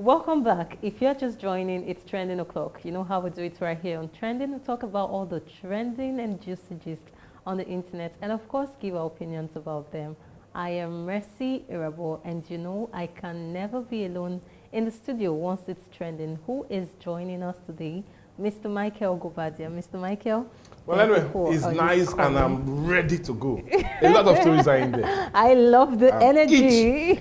Welcome back. If you're just joining, it's Trending O'Clock. You know how we do it right here on Trending. We talk about all the trending and juicy gist on the internet and, of course, give our opinions about them. I am Mercy Irabo, and you know I can never be alone in the studio once it's trending. Who is joining us today? Mr. Michael Gobadia. Mr. Michael? Well, anyway, it's nice and I'm ready to go. A lot of stories are in there. I love the energy.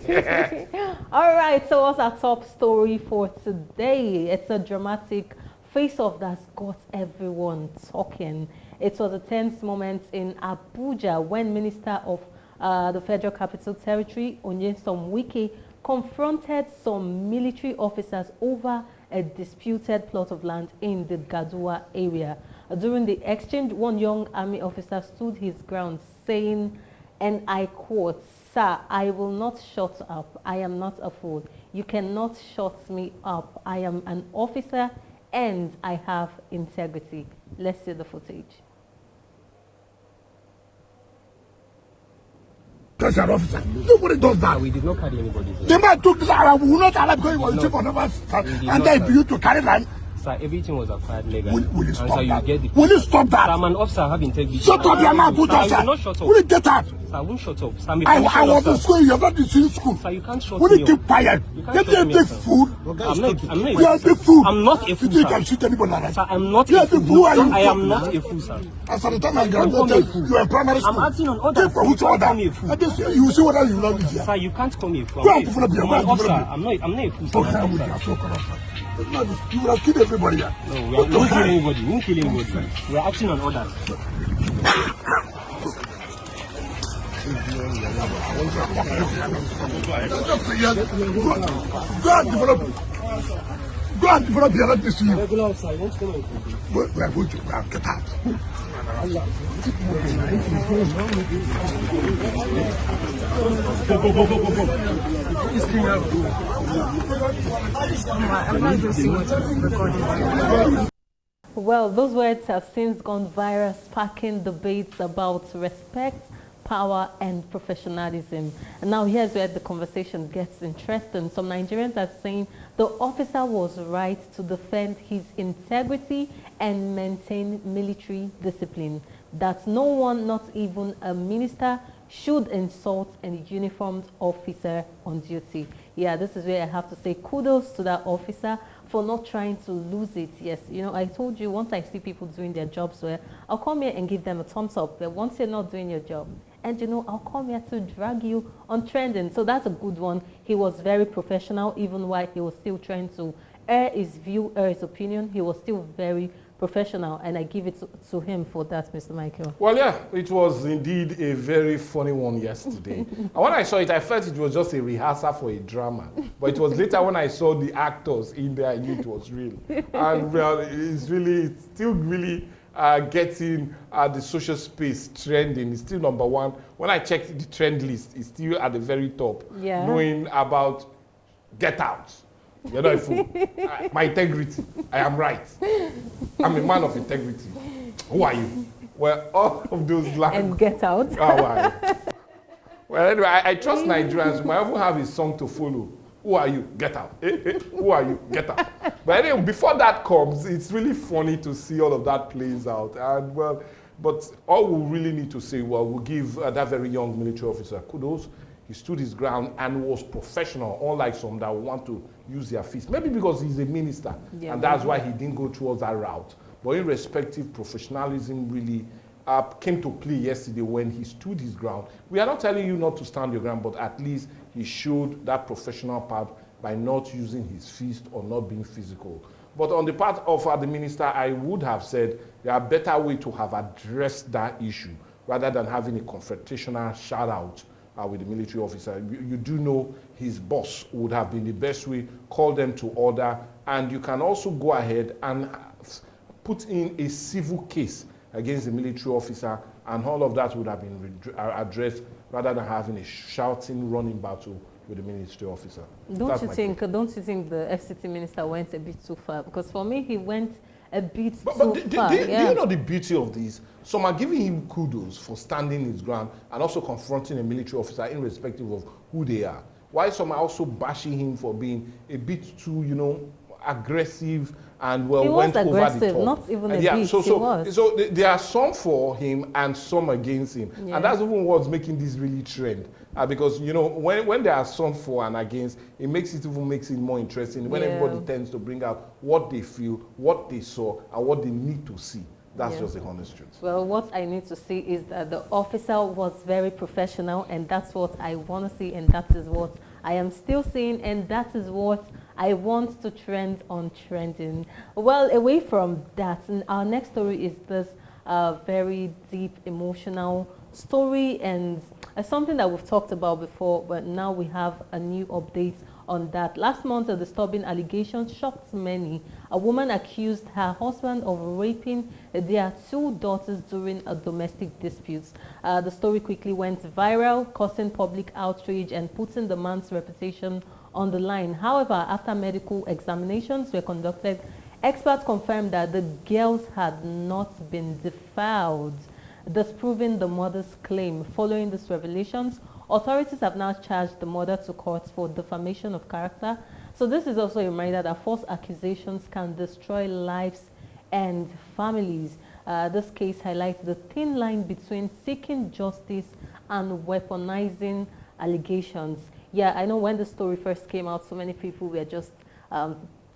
All right, so what's our top story for today? It's a dramatic face-off that's got everyone talking. It was a tense moment in Abuja when Minister of the Federal Capital Territory, Nyesom Wike, confronted some military officers over a disputed plot of land in the Gadua area. During the exchange, one young army officer stood his ground, saying, and I quote, "Sir, I will not shut up. I am not a fool. You cannot shut me up. I am an officer and I have integrity." Let's see the footage. Because you're an officer. Nobody does that. We did not carry anybody. The man took this around. We will not allow because he was chief of naval and then you to carry land. Sir, everything was acquired legally. Will you stop that? Get the Will you stop that? Sir, I'm an officer, I have integrity. Shut up, your mouth, put sir. Sir. Will not shut up. Will you get out? Sir, I won't shut up. Sir, I was in school, you're not in school. Sir, you can't shut Will me you up. keep quiet? You can't Get shut a me big up, sir. fool. I'm not You are a big fool. I'm not a fool, You think you sir. can shoot anybody like that? Sir, I'm not You a are the fool. fool. Are you? I am not a fool, sir. As at the time I graduated, you were in primary school. I'm acting on orders. Take for You which can't order? call me a fool. And this, you will see whether you love it here. Sir, you can't call me a fool. Go I'm and develop here. an Go and officer. develop I'm not a fool, sir. Okay, I'm I'm an with officer. you. So corrupt. You will have killed everybody here. No, we won't kill anybody. We won't kill anybody. We are acting on orders. Go and develop. Go and develop here. Let me see you. Regular officer, you won't come and We are going to go and get out. Well, those words have since gone viral, sparking debates about respect, power, and professionalism. And now here's where the conversation gets interesting. Some Nigerians are saying the officer was right to defend his integrity and maintain military discipline. That no one, not even a minister, should insult a uniformed officer on duty. Yeah, this is where I have to say kudos to that officer for not trying to lose it. Yes, you know, I told you, once I see people doing their jobs well, I'll come here and give them a thumbs up. But once you're not doing your job, and you know, I'll come here to drag you on trending. So that's a good one. He was very professional, even while he was still trying to air his view, air his opinion. He was still very professional, and I give it to him for that, Mr. Michael. Well, yeah, it was indeed a very funny one yesterday. And when I saw it, I felt it was just a rehearsal for a drama. But it was later when I saw the actors in there, I knew it was real. And well, it's still really getting the social space trending. It's still number one. When I checked the trend list, it's still at the very top. Yeah. Knowing about Get Out. You're not a fool. My integrity. I am right. I'm a man of integrity. Who are you? Well, all of those lines. And Get Out. Oh, wow. Well, anyway, I trust Nigerians. We might even have a song to follow. Who are you? Get out. Who are you? Get out. But anyway, before that comes, it's really funny to see all of that plays out. And well, but all we really need to say, well, we'll give that very young military officer kudos. He stood his ground and was professional, unlike some that want to use their fists. Maybe because he's a minister, and that's why he didn't go towards that route. But irrespective, professionalism really came to play yesterday when he stood his ground. We are not telling you not to stand your ground, but at least he showed that professional part by not using his fist or not being physical. But on the part of the minister, I would have said there are better ways to have addressed that issue rather than having a confrontational shout-out with the military officer. You do know his boss would have been the best way, call them to order, and you can also go ahead and put in a civil case against the military officer, and all of that would have been addressed rather than having a shouting, running battle with the military officer. Don't you think the FCT minister went a bit too far? Because for me, he went a bit too far. Do you know the beauty of this? Some are giving him kudos for standing his ground and also confronting a military officer irrespective of who they are. Why some are also bashing him for being a bit too, you know, aggressive and well He was went over the aggressive, top. not even a Yeah, bit, so he was. there are some for him and some against him, Yeah. and that's even what's making this really trend. Because you know when there are some for and against, it makes it more interesting when Yeah. everybody tends to bring out what they feel, what they saw, and what they need to see. That's Yeah. just the honest truth. Well, what I need to see is that the officer was very professional, and that's what I want to see, and that is what I am still seeing, and that is what I want to trend on trending. Well, away from that, our next story is this very deep, emotional story, and something that we've talked about before, but now we have a new update on that. Last month, a disturbing allegation shocked many. A woman accused her husband of raping their 2 daughters during a domestic dispute. The story quickly went viral, causing public outrage and putting the man's reputation on the line. However, after medical examinations were conducted, experts confirmed that the girls had not been defiled, disproving the mother's claim. Following these revelations, authorities have now charged the mother to court for defamation of character. So this is also a reminder that false accusations can destroy lives and families. This case highlights the thin line between seeking justice and weaponizing allegations. Yeah, I know when the story first came out, so many people were just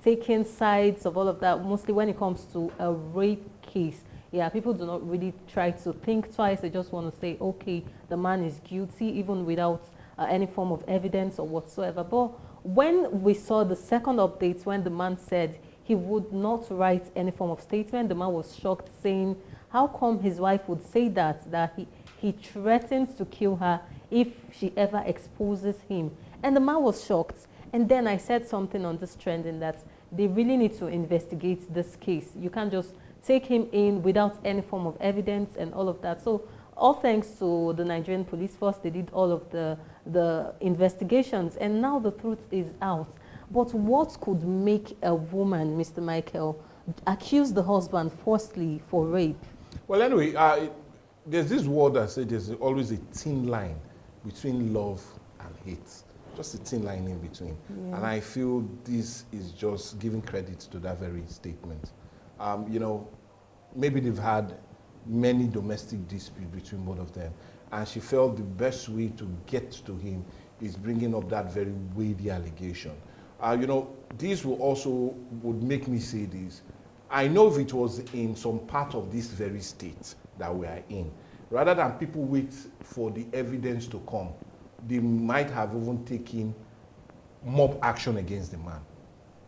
taking sides of all of that, mostly when it comes to a rape case. Yeah, people do not really try to think twice. They just want to say, okay, the man is guilty, even without any form of evidence or whatsoever. But when we saw the second update, when the man said he would not write any form of statement, the man was shocked, saying, how come his wife would say that he threatens to kill her if she ever exposes him? And the man was shocked. And then I said something on this trend in that they really need to investigate this case. You can't just take him in without any form of evidence and all of that. So all thanks to the Nigerian police force, they did all of the investigations, and now the truth is out. But what could make a woman, Mr. Michael, accuse the husband falsely for rape? Well, anyway, there's this word that says there's always a thin line between love and hate. Just a thin line in between. Yeah. And I feel this is just giving credit to that very statement. You know, maybe they've had many domestic disputes between both of them, and she felt the best way to get to him is bringing up that very weighty allegation. You know, this would make me say this. I know if it was in some part of this very state that we are in, rather than people wait for the evidence to come, they might have even taken mob action against the man.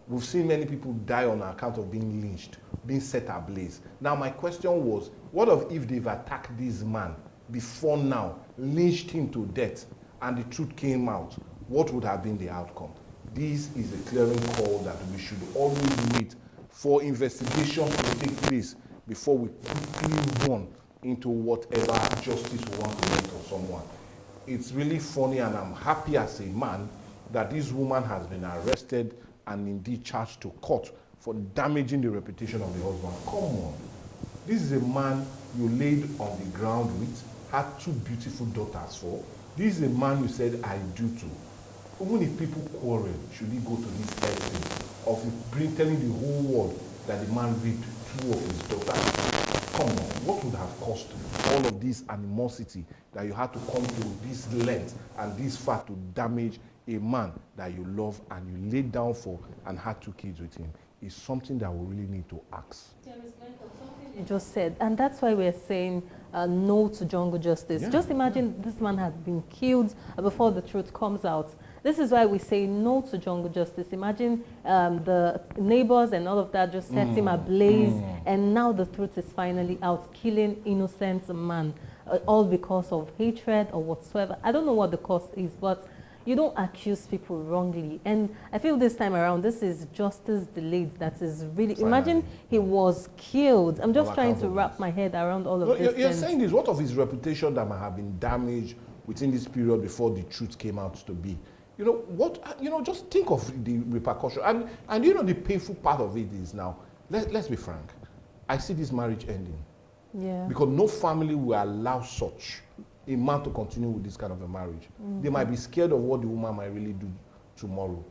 We've seen many people die on account of being lynched, being set ablaze. Now, my question was, what if they've attacked this man before now, lynched him to death, and the truth came out? What would have been the outcome? This is a clearing call that we should always wait for investigation to take place before we quickly run into whatever justice we want to make of someone. It's really funny, and I'm happy as a man that this woman has been arrested and indeed charged to court for damaging the reputation of the husband. Come on. This is a man you laid on the ground with, had 2 beautiful daughters for. This is a man you said, I do to. Even if people quarrel, should he go to this extent of telling the whole world that the man raped 2 of his daughters? Come on, what would have cost all of this animosity that you had to come to this length and this far to damage a man that you love and you laid down for and had 2 kids with him? Is something that we really need to ask. You just said, and that's why we're saying no to jungle justice. Yeah. Just imagine this man had been killed before the truth comes out. This is why we say no to jungle justice. Imagine the neighbors and all of that just set him ablaze, and now the truth is finally out, killing innocent man, all because of hatred or whatsoever. I don't know what the cost is, but you don't accuse people wrongly. And I feel this time around, this is justice delayed. That is really, Finally. imagine he was killed. I'm just All trying to accountable. wrap my head around all of this. You're saying this, what of his reputation that might have been damaged within this period before the truth came out to be? You know, just think of the repercussion. And you know, the painful part of it is now, let's be frank, I see this marriage ending. Yeah. Because no family will allow such a man to continue with this kind of a marriage. They might be scared of what the woman might really do tomorrow.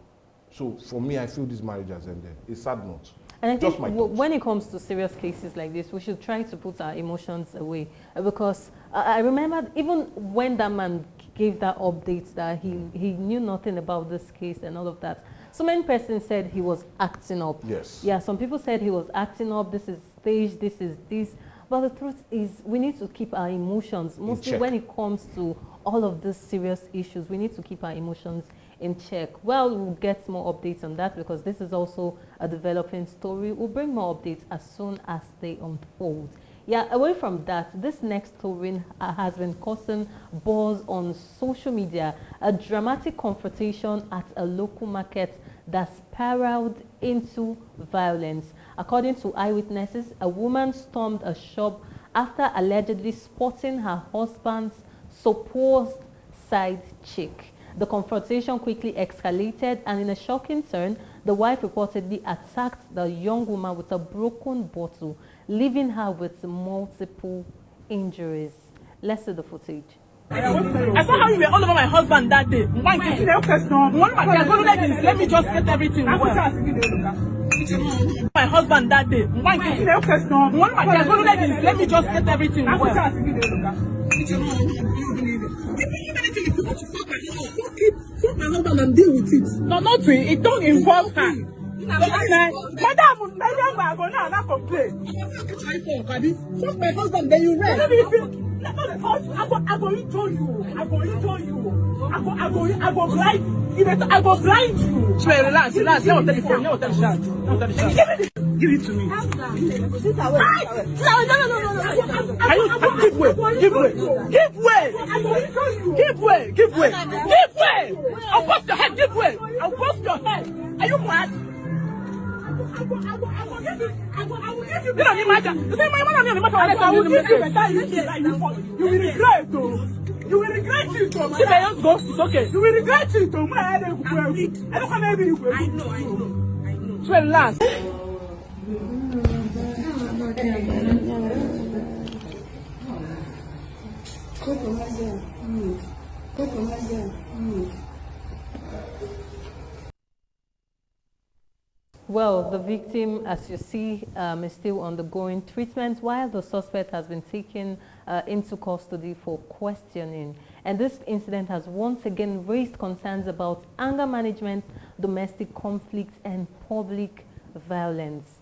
So for me, I feel this marriage has ended. It's sad note. And I think when it comes to serious cases like this, we should try to put our emotions away. Because I remember even when that man gave that update that he knew nothing about this case and all of that, so many persons said he was acting up. Yes. Yeah, some people said he was acting up, this is staged, this is this. But the truth is, we need to keep our emotions, mostly when it comes to all of these serious issues, we need to keep our emotions in check. Well, we'll get more updates on that because this is also a developing story. We'll bring more updates as soon as they unfold. Yeah, away from that, this next story has been causing buzz on social media. A dramatic confrontation at a local market that spiraled into violence. According to eyewitnesses, a woman stormed a shop after allegedly spotting her husband's supposed side chick. The confrontation quickly escalated, and in a shocking turn, the wife reportedly attacked the young woman with a broken bottle, leaving her with multiple injuries. Let's see the footage. I saw how you were all over my husband that day. Let me just get everything well. My husband that day. Let me just get everything well. Fuck my husband and deal with it. No, not to it. It don't involve her. Madam, I not complain. Fuck my husband, then you rest. I go into you. I go blind you. Swear, relax. No, give it to me. No. Give way. I'll bust your head. Give way. I'll bust your head. Are you mad? I will give you. You don't imagine. You say my mother don't imagine. I will give you better. You will regret though. You will regret it. See, let's go. It's okay. You will regret it. I don't have any. I know. So last. Well, the victim, as you see, is still undergoing treatment while the suspect has been taken into custody for questioning. And this incident has once again raised concerns about anger management, domestic conflict, and public violence.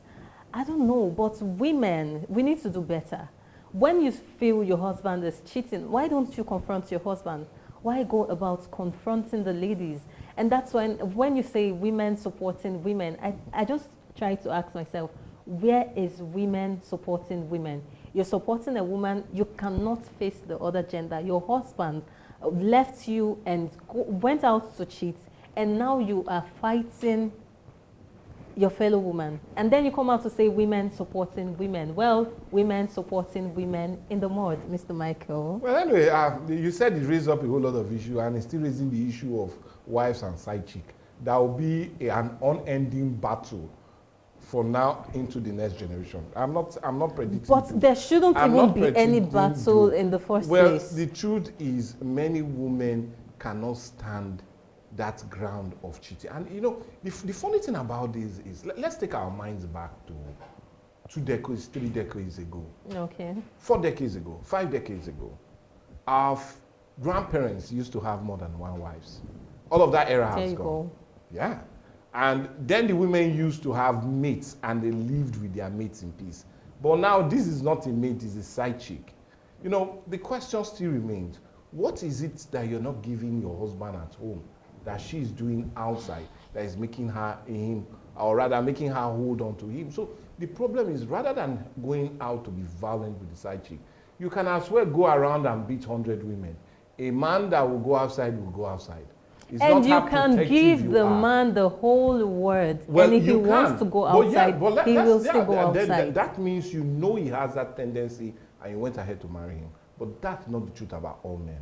I don't know, but women, we need to do better. When you feel your husband is cheating, why don't you confront your husband? Why go about confronting the ladies? And that's when you say women supporting women, I just try to ask myself, where is women supporting women? You're supporting a woman, you cannot face the other gender. Your husband left you and went out to cheat, and now you are fighting your fellow woman. And then you come out to say women supporting women. Well, women supporting women in the mud, Mr. Michael. Well, anyway, you said it raised up a whole lot of issues, and it's still raising the issue of wives and side chick. That will be an unending battle for now into the next generation. I'm not predicting. But there shouldn't even be any battle in the first place. Well, the truth is many women cannot stand that ground of cheating. And you know, the funny thing about this is, let's take our minds back to 2 decades, 3 decades ago. Okay. 4 decades ago, 5 decades ago. Our grandparents used to have more than one wives. All of that era has gone. Yeah. And then the women used to have mates and they lived with their mates in peace. But now this is not a mate, it's a side chick. You know, the question still remains, what is it that you're not giving your husband at home that she's doing outside that is making her him, or rather making her hold on to him? So the problem is, rather than going out to be violent with the side chick, you can as well go around and beat 100 women. A man that will go outside will go outside. It's and you can give the man the whole word. Well, and if he wants to go outside, he will still go outside. That means you know he has that tendency and you went ahead to marry him. But that's not the truth about all men.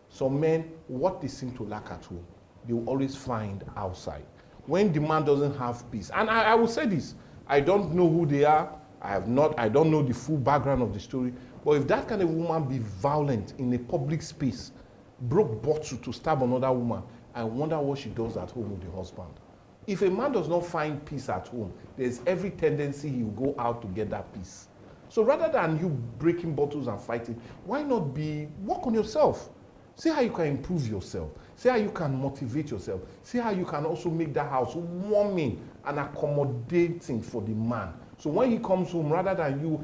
Some men, what they seem to lack at home, they will always find outside. When the man doesn't have peace, and I will say this, I don't know who they are, I don't know the full background of the story, But if that kind of woman be violent in a public space, broke bottle to stab another woman, I wonder what she does at home with the husband. If a man does not find peace at home, there's every tendency he will go out to get that peace. So rather than you breaking bottles and fighting, why not work on yourself? See how you can improve yourself. See how you can motivate yourself. See how you can also make that house warming and accommodating for the man. So when he comes home, rather than you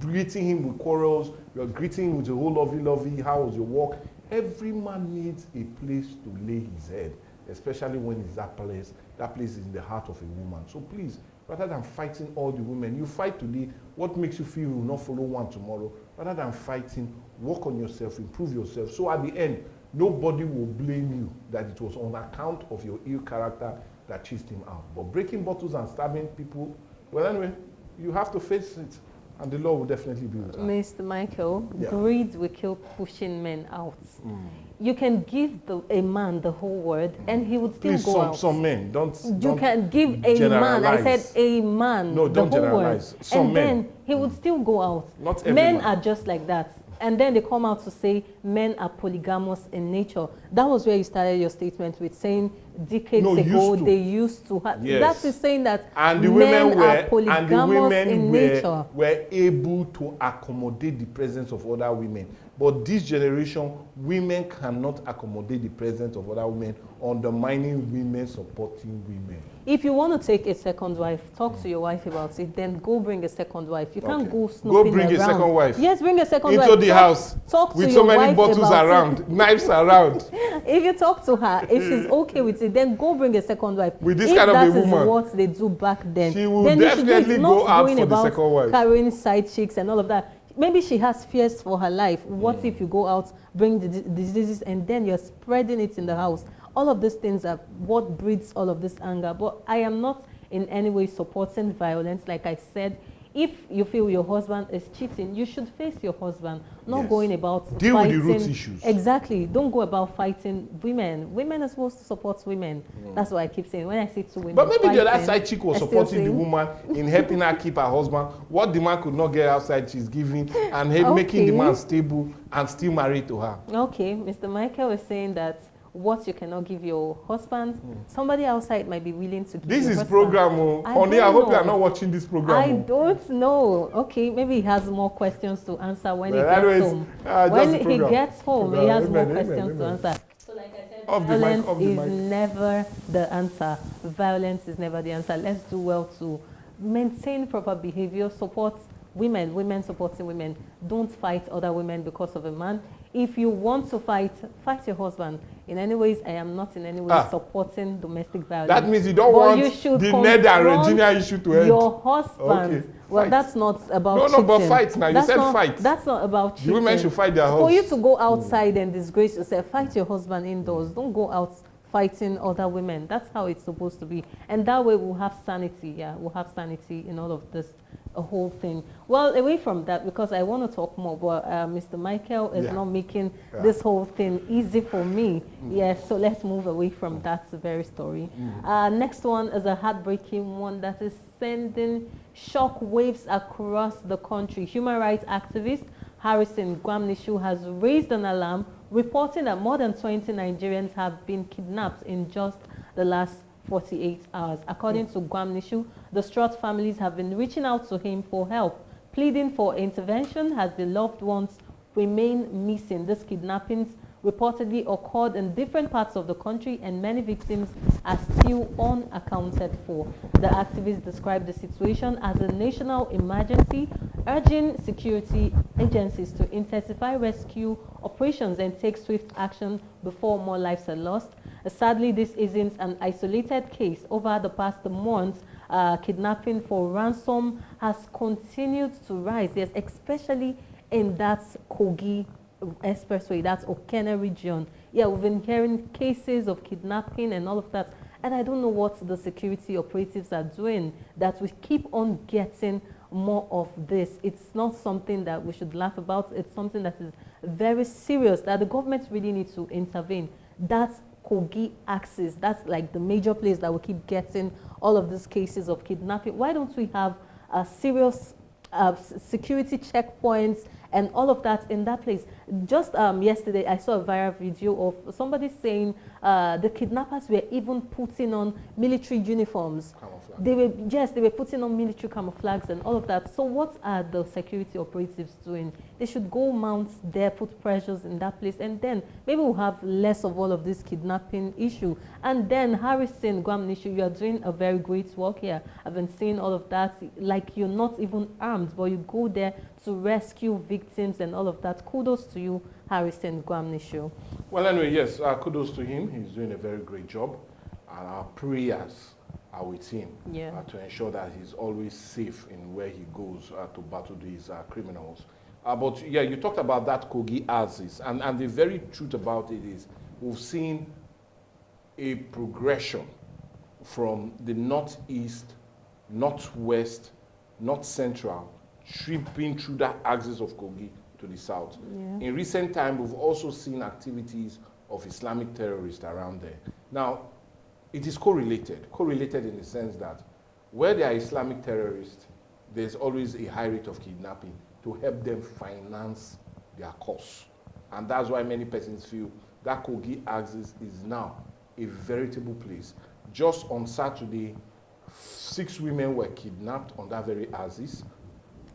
greeting him with quarrels, you're greeting him with a whole lovey, how was your walk? Every man needs a place to lay his head, especially when it's that place. That place is in the heart of a woman. So please, rather than fighting all the women, you fight today. What makes you feel you will not follow one tomorrow? Rather than fighting, work on yourself, improve yourself. So at the end, nobody will blame you that it was on account of your ill character that chased him out. But breaking bottles and stabbing people, well, anyway, you have to face it. And the law will definitely be with that. Mr. Michael, Yeah. greed will kill pushing men out. You can give a man the whole word and he would still Please, go out. some men, don't You can give a man, I said a man, No, the don't whole generalize. word, Some and men. then he would still go out. Not every Men man. are just like that. And then they come out to say men are polygamous in nature. That was where you started your statement with saying decades No, ago used to. they used to have. Yes. That is saying that And the men women are polygamous in nature. were able to accommodate the presence of other women. But this generation, women cannot accommodate the presence of other women, undermining women, supporting women. If you want to take a second wife, talk to your wife about it. Then go bring a second wife. You can't Okay. go snooping bring a around. second wife. Yes, bring a second wife. Into the house Talk with to so your many wife bottles about around, it. knives around. If you talk to her, if she's okay with it, then go bring a second wife. With this if kind of a that is woman, what they do back then, she will then you should do it. definitely Not go out going for the about second wife. carrying side chicks and all of that. Maybe she has fears for her life. What if you go out, bring the diseases, and then you're spreading it in the house? All of these things are what breeds all of this anger. But I am not in any way supporting violence. Like I said, if you feel your husband is cheating, you should face your husband, not Yes. going about Deal with fighting. the root issues. Exactly. Don't go about fighting women. Women are supposed to support women. That's what I keep saying. When I see two women But maybe the other fighting, side chick was I still supporting the say, woman in helping her keep her husband. What the man could not get outside, she's giving, and making the Okay. man stable and still married to her. Okay, Mr. Michael is saying that what you cannot give your husband, somebody outside might be willing to give This your is husband. program. Honey, I don't hope you are know. not watching this program. I don't know. Okay, maybe he has more questions to answer when Well, he gets anyways, home. just When the he program. gets home, he Program. has more Amen, questions amen, to amen. answer. So like I said, Off the mic, violence off the is mic. never the answer. Violence is never the answer. Let's do well to maintain proper behavior, support women, women supporting women. Don't fight other women because of a man. If you want to fight, fight your husband. In any ways, I am not in any way supporting domestic violence. That means you don't But want you should the Ned and confront Regina issue to end. your husband. Okay, Well, fight. that's not about No, cheating. but fight now. You That's said not, fight. That's not about cheating. The women should fight their For you husbands. to go outside and disgrace yourself, fight your husband indoors. Don't go out fighting other women. That's how it's supposed to be. And that way we'll have sanity. Yeah, we'll have sanity in all of this whole thing. Well, away from that, because I want to talk more, but Mr. Michael is Yeah. not making this whole thing easy for me. Yes, so let's move away from that very story. Next one is a heartbreaking one that is sending shock waves across the country. Human rights activist Harrison Gwamnishu has raised an alarm, reporting that more than 20 Nigerians have been kidnapped in just the last 48 hours. According to Gwamnishu, the distraught families have been reaching out to him for help, pleading for intervention as the loved ones remain missing. These kidnappings reportedly occurred in different parts of the country and many victims are still unaccounted for. The activists described the situation as a national emergency, urging security agencies to intensify rescue operations and take swift action before more lives are lost. Sadly, this isn't an isolated case. Over the past months, kidnapping for ransom has continued to rise, yes, especially in that Kogi Expressway, that's Okene region. Yeah, we've been hearing cases of kidnapping and all of that. And I don't know what the security operatives are doing, that we keep on getting more of this. It's not something that we should laugh about. It's something that is very serious, that the government really needs to intervene. That's Kogi axis. That's like the major place that we keep getting all of these cases of kidnapping. Why don't we have a serious security checkpoints and all of that in that place. Just yesterday, I saw a viral video of somebody saying the kidnappers were even putting on military uniforms. They were putting on military camouflages and all of that. So what are the security operatives doing? They should go mount there, put pressures in that place, and then maybe we'll have less of all of this kidnapping issue. And then Harrison Gwamnishu, you are doing a very great work here. I've been seeing all of that, like you're not even armed, but you go there to rescue victims and all of that. Kudos to you, Harrison Gwamnishu. Well, anyway, yes, kudos to him. He's doing a very great job. And our prayers are with him to ensure that he's always safe in where he goes to battle these criminals. But yeah, you talked about that Kogi Aziz, and the very truth about it is we've seen a progression from the northeast, northwest, north central, tripping through that axis of Kogi to the south. Yeah. In recent time, we've also seen activities of Islamic terrorists around there. Now, it is correlated in the sense that where there are Islamic terrorists, there's always a high rate of kidnapping to help them finance their cause. And that's why many persons feel that Kogi axis is now a veritable place. Just on Saturday, 6 women were kidnapped on that very axis.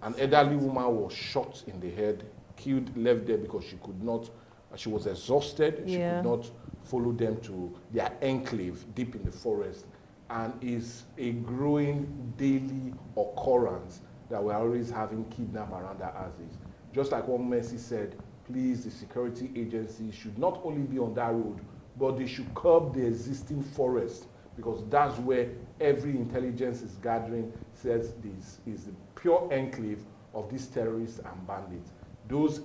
An elderly woman was shot in the head, killed, left there because she could not, she was exhausted, she could not follow them to their enclave deep in the forest, and is a growing daily occurrence that we're always having kidnapped around that axis. Just like what Mercy said, please, the security agencies should not only be on that road, but they should curb the existing forest, because that's where every intelligence is gathering, says this is the pure enclave of these terrorists and bandits. Those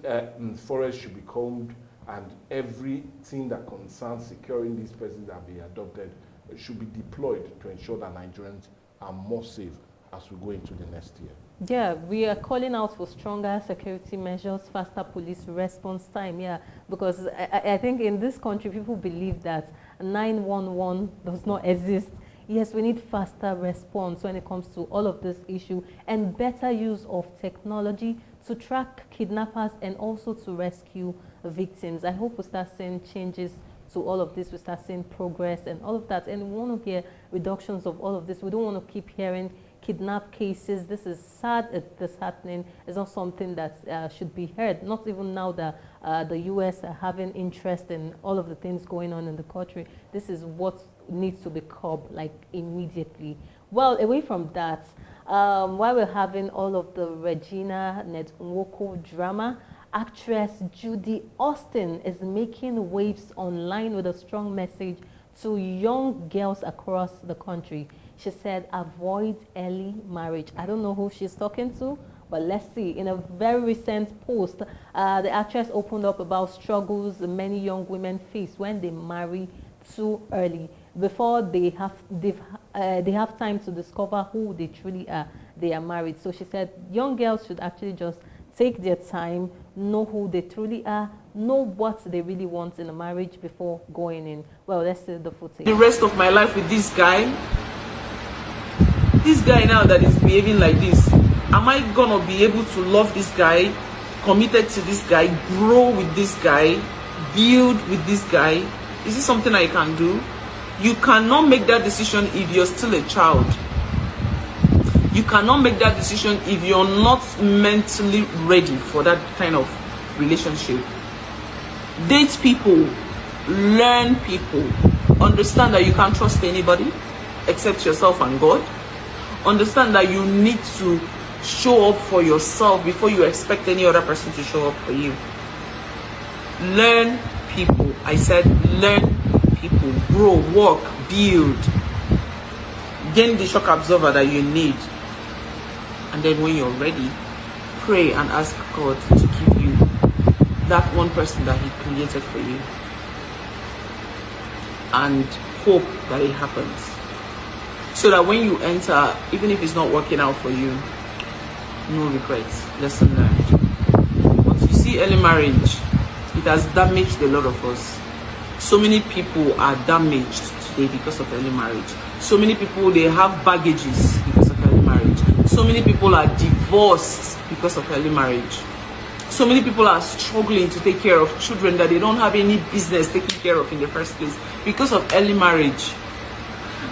forests should be combed, and everything that concerns securing these persons that be adopted should be deployed to ensure that Nigerians are more safe as we go into the next year. Yeah, we are calling out for stronger security measures, faster police response time, because I think in this country, people believe that 911 does not exist. Yes, we need faster response when it comes to all of this issue, and better use of technology to track kidnappers and also to rescue victims. I hope we start seeing changes to all of this. We start seeing progress and all of that. And we want to hear reductions of all of this. We don't want to keep hearing kidnap cases. This is sad, it's happening. It's not something that should be heard. Not even now that the US are having interest in all of the things going on in the country. This is what needs to be curbed, like, immediately. Well, away from that, while we're having all of the Regina Nwoko drama, actress Judy Austin is making waves online with a strong message to young girls across the country. She said, avoid early marriage. I don't know who she's talking to, but let's see. In a very recent post, the actress opened up about struggles many young women face when they marry too early. Before they have time to discover who they truly are, they are married. So she said young girls should actually just take their time, know who they truly are, know what they really want in a marriage before going in. Well, let's see the footage. The rest of my life with this guy now that is behaving like this, am I gonna be able to love this guy, committed to this guy, grow with this guy, build with this guy? Is this something I can do? You cannot make that decision if you're still a child. You cannot make that decision if you're not mentally ready for that kind of relationship. Date people, learn people, understand that you can't trust anybody except yourself and God. Understand that you need to show up for yourself before you expect any other person to show up for you. Learn people. I said learn people. Grow, work, build. Gain the shock absorber that you need. And then when you're ready, pray and ask God to give you that one person that He created for you. And hope that it happens. So that when you enter, even if it's not working out for you, no regrets, lesson learned. But you see, early marriage, it has damaged a lot of us. So many people are damaged today because of early marriage. So many people, they have baggages because of early marriage. So many people are divorced because of early marriage. so many people are struggling to take care of children that they don't have any business taking care of in the first place because of early marriage.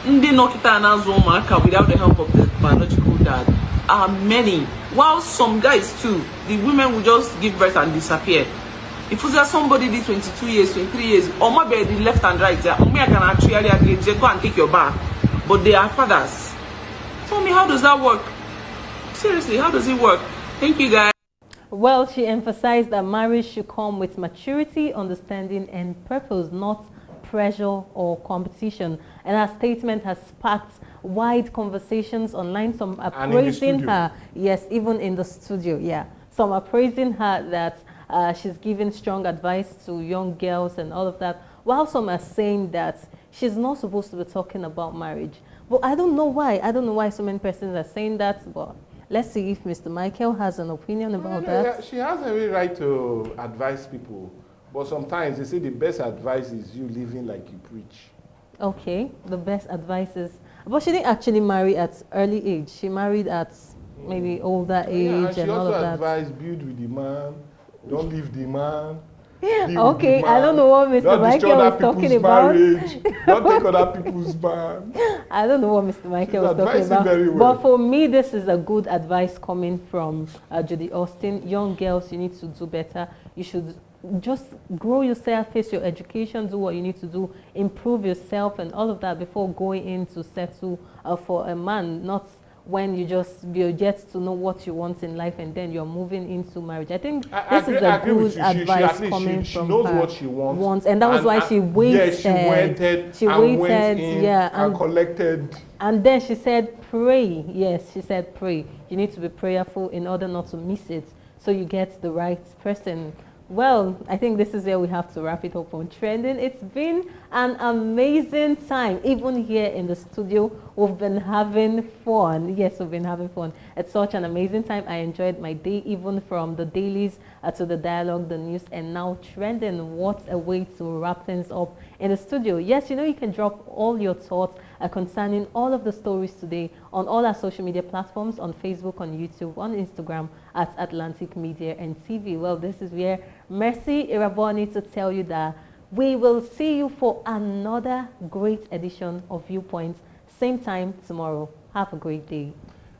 Without the help of the biological dad are many. While some guys too, the women will just give birth and disappear. If there's somebody did 22 years, 23 years, or maybe the left and right, I can actually agree, go and take your bath. But they are fathers. Tell me, how does that work? Seriously, how does it work? Thank you, guys. Well, she emphasized that marriage should come with maturity, understanding, and purpose, not pressure or competition. And her statement has sparked wide conversations online. Some are praising her. Yes, even in the studio, yeah. Some are praising her that she's giving strong advice to young girls and all of that, while some are saying that she's not supposed to be talking about marriage. But I don't know why. I don't know why so many persons are saying that, but let's see if Mr. Michael has an opinion about that. Yeah, she has every right to advise people, but sometimes they say the best advice is you living like you preach. Okay, the best advice is, but she didn't actually marry at early age. She married at maybe older age and all of that. She also advised build with the man, don't leave the man. Okay, I don't know what Mr. Michael was talking about. Don't take other people's man. I don't know what Mr. Michael was talking about. Very well. But for me, this is a good advice coming from Judy Austin. Young girls, you need to do better. You should just grow yourself, face your education, do what you need to do, improve yourself and all of that before going in to settle for a man, not when you get to know what you want in life and then you're moving into marriage. I think this is a good advice coming from her. She knows what she wants. And that was why she waited. Yeah, she waited, and collected. And then she said, pray. Yes, she said, pray. You need to be prayerful in order not to miss it, so you get the right person. Well, I think this is where we have to wrap it up on Trending. It's been an amazing time. Even here in the studio, we've been having fun. Yes, we've been having fun. It's such an amazing time. I enjoyed my day, even from the dailies to the dialogue, the news, and now Trending. What a way to wrap things up in the studio. Yes, you know, you can drop all your thoughts concerning all of the stories today on all our social media platforms, on Facebook, on YouTube, on Instagram at Atlantic Media and TV. Well, this is where Mercy Iraboni to tell you that we will see you for another great edition of Viewpoints, same time tomorrow. Have a great day.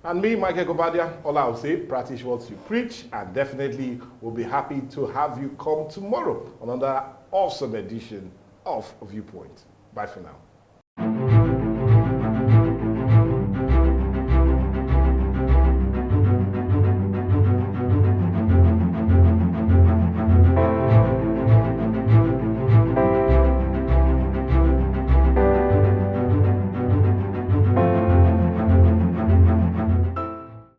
And me, Michael Gobadia, all I'll say, practice what you preach, and definitely we'll be happy to have you come tomorrow on another awesome edition of Viewpoint. Bye for now.